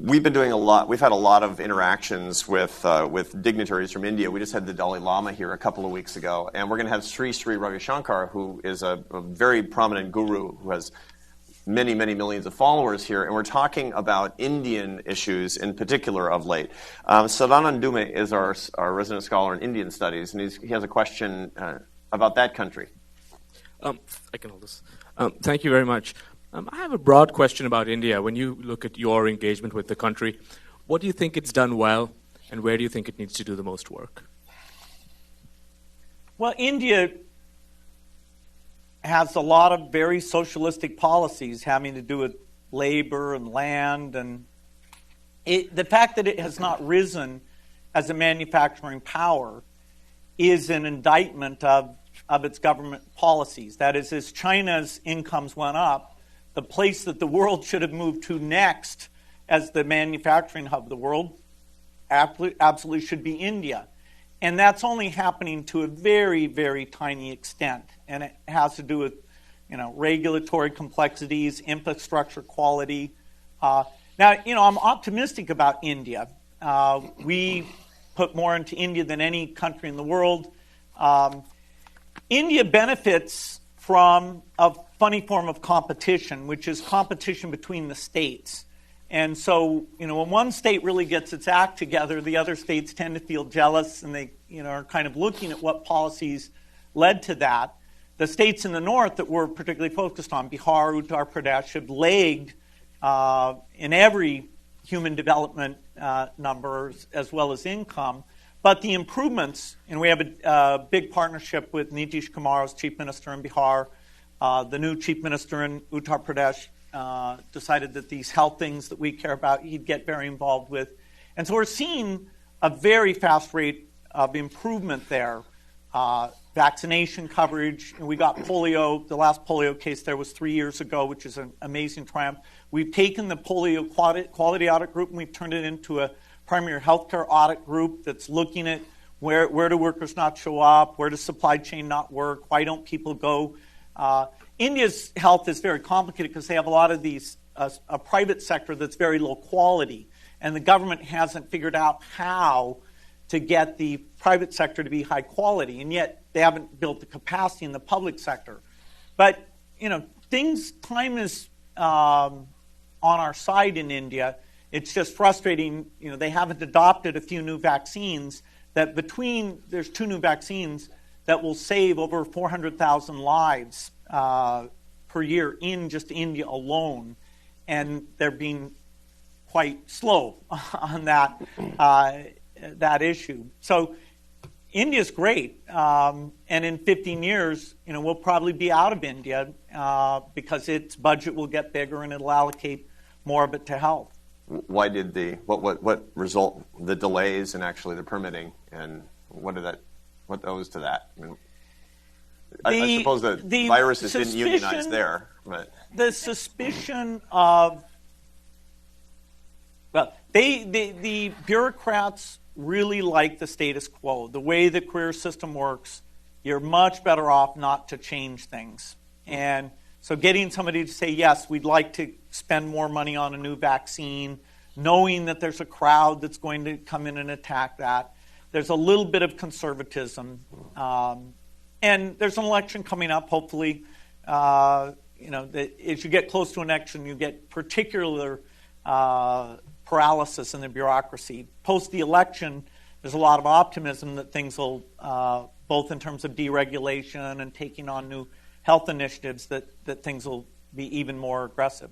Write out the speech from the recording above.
we've been doing a lot. We've had a lot of interactions with dignitaries from India. We just had the Dalai Lama here a couple of weeks ago, and we're going to have Sri Ravi Shankar, who is a very prominent guru who has many, many millions of followers here, and we're talking about Indian issues in particular of late. Sadanand Dume is our resident scholar in Indian studies, and he has a question about that country. I can hold this. Thank you very much. I have a broad question about India. When you look at your engagement with the country, what do you think it's done well, and where do you think it needs to do the most work? Well, India has a lot of very socialistic policies having to do with labor and land, and the fact that it has not risen as a manufacturing power is an indictment of its government policies. That is, as China's incomes went up, the place that the world should have moved to next as the manufacturing hub of the world absolutely should be India. And that's only happening to a very, very tiny extent. And it has to do with, regulatory complexities, infrastructure quality. Now, I'm optimistic about India. We put more into India than any country in the world. India benefits from a funny form of competition, which is competition between the states. And so, when one state really gets its act together, the other states tend to feel jealous, and they, are kind of looking at what policies led to that. The states in the north that we're particularly focused on, Bihar, Uttar Pradesh, have lagged in every human development numbers as well as income. But the improvements, and we have a big partnership with Nitish Kumar as Chief Minister in Bihar. The new Chief Minister in Uttar Pradesh decided that these health things that we care about, he'd get very involved with. And so we're seeing a very fast rate of improvement there. Vaccination coverage, and we got polio. The last polio case there was 3 years ago, which is an amazing triumph. We've taken the polio quality audit group and we've turned it into a primary healthcare audit group that's looking at where do workers not show up, where does supply chain not work, why don't people go. India's health is very complicated because they have a lot of these, a private sector that's very low quality, and the government hasn't figured out how to get the private sector to be high quality, and yet they haven't built the capacity in the public sector. But, time is on our side in India. It's just frustrating, they haven't adopted a few new vaccines that there's 2 new vaccines that will save over 400,000 lives per year in just India alone. And they're being quite slow on that issue. So India's great. And in 15 years, we'll probably be out of India because its budget will get bigger and it'll allocate more of it to health. Why did what result the delays and actually the permitting, and what owes to that? I suppose the viruses didn't unionize there, but the suspicion of the bureaucrats really like the status quo. The way the career system works, you're much better off not to change things. And so getting somebody to say, yes, we'd like to spend more money on a new vaccine, knowing that there's a crowd that's going to come in and attack that. There's a little bit of conservatism. And there's an election coming up, hopefully. As you get close to an election, you get particular paralysis in the bureaucracy. Post the election, there's a lot of optimism that things will, both in terms of deregulation and taking on new health initiatives, that things will be even more aggressive.